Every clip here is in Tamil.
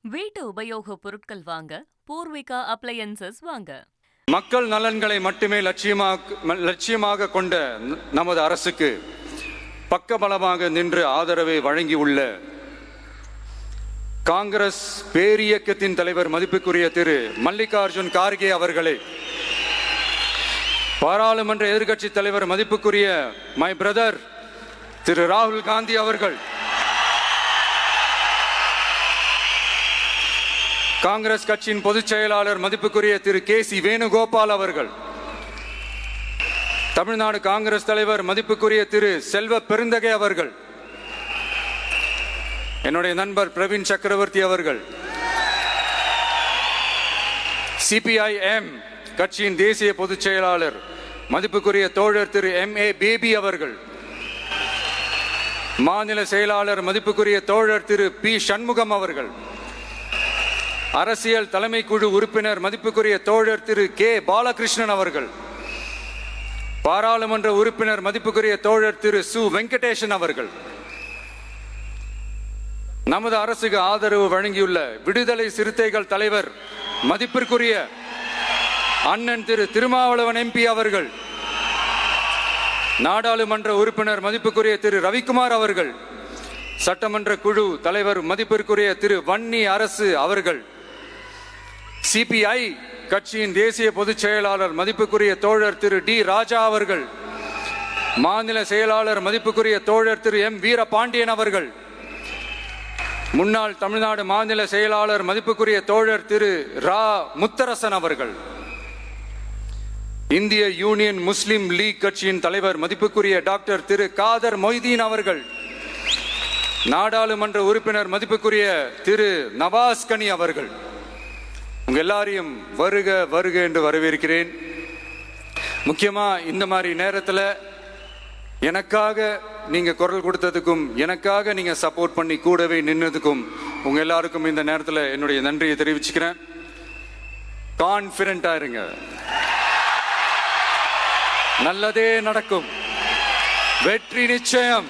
வீட்டு உபயோக பொருட்கள் வாங்க பூர்விகா அப்ளையன்சஸ் வாங்க. மக்கள் நலன்களை மட்டுமே லட்சியமாக கொண்ட நமது அரசுக்கு பக்கபலமாக நின்று ஆதரவை வழங்கியுள்ள காங்கிரஸ் பேரியக்கத்தின் தலைவர் மதிப்புக்குரிய திரு மல்லிகார்ஜுன் கார்கே அவர்களே, பாராளுமன்ற எதிர்க்கட்சி தலைவர் மதிப்புக்குரிய மை பிரதர் திரு ராகுல் காந்தி அவர்கள், காங்கிரஸ் கட்சியின் பொதுச் செயலாளர் மதிப்புக்குரிய திரு கே.சி. வேணுகோபால் அவர்கள், தமிழ்நாடு காங்கிரஸ் தலைவர் மதிப்புக்குரிய திரு செல்வ பெருந்தகை அவர்கள், என்னுடைய நண்பர் பிரவீன் சக்கரவர்த்தி அவர்கள், சிபிஐஎம் கட்சியின் தேசிய பொதுச் செயலாளர் மதிப்புக்குரிய தோழர் திரு M.A. பேபி அவர்கள், மாநில செயலாளர் மதிப்புக்குரிய தோழர் திரு பி. சண்முகம் அவர்கள், அரசியல் தலைமை குழு உறுப்பினர் மதிப்புக்குரிய தோழர் திரு கே. பாலகிருஷ்ணன் அவர்கள், பாராளுமன்ற உறுப்பினர் மதிப்புக்குரிய தோழர் திரு சு. வெங்கடேசன் அவர்கள், நமது அரசுக்கு ஆதரவு வழங்கியுள்ள விடுதலை சிறுத்தைகள் தலைவர் மதிப்பிற்குரிய அண்ணன் திரு திருமாவளவன் MP அவர்கள், நாடாளுமன்ற உறுப்பினர் மதிப்புக்குரிய திரு ரவிக்குமார் அவர்கள், சட்டமன்ற குழு தலைவர் மதிப்பிற்குரிய திரு வன்னி அரசு அவர்கள், சிபிஐ கட்சியின் தேசிய பொதுச் செயலாளர் மதிப்புக்குரிய தோழர் திரு டி. ராஜா அவர்கள், மாநில செயலாளர் மதிப்புக்குரிய தோழர் திரு M. வீரபாண்டியன் அவர்கள், முன்னாள் தமிழ்நாடு மாநில செயலாளர் மதிப்புக்குரிய தோழர் திரு ரா. முத்தரசன் அவர்கள், இந்திய யூனியன் முஸ்லிம் லீக் கட்சியின் தலைவர் மதிப்புக்குரிய டாக்டர் திரு காதர் மொய்தீன் அவர்கள், நாடாளுமன்ற உறுப்பினர் மதிப்புக்குரிய திரு நவாஸ் கனி அவர்கள், உங்க எல்லாரையும் வருக வருக என்று வரவேற்கிறேன். முக்கியமா இந்த மாதிரி நேரத்தில் எனக்காக நீங்க குரல் கொடுத்ததுக்கும் எனக்காக நீங்க சப்போர்ட் பண்ணி கூடவே நின்னதுக்கும் உங்க எல்லாருக்கும் இந்த நேரத்தில் என்னுடைய நன்றியை தெரிவிச்சுக்கிறேன். கான்பிடண்டா இருங்க, நல்லதே நடக்கும், வெற்றி நிச்சயம்.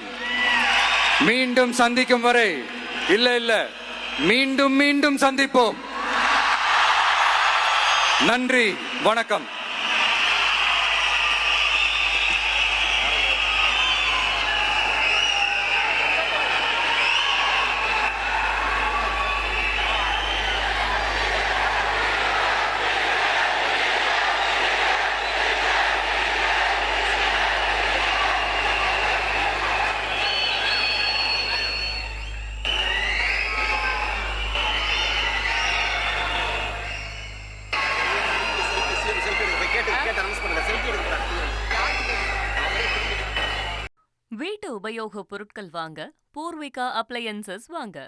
மீண்டும் சந்திக்கும் வரை இல்ல மீண்டும் மீண்டும் சந்திப்போம். நன்றி, வணக்கம். வீட்டு உபயோக பொருட்கள் வாங்க பூர்விகா அப்ளையன்சஸ் வாங்க.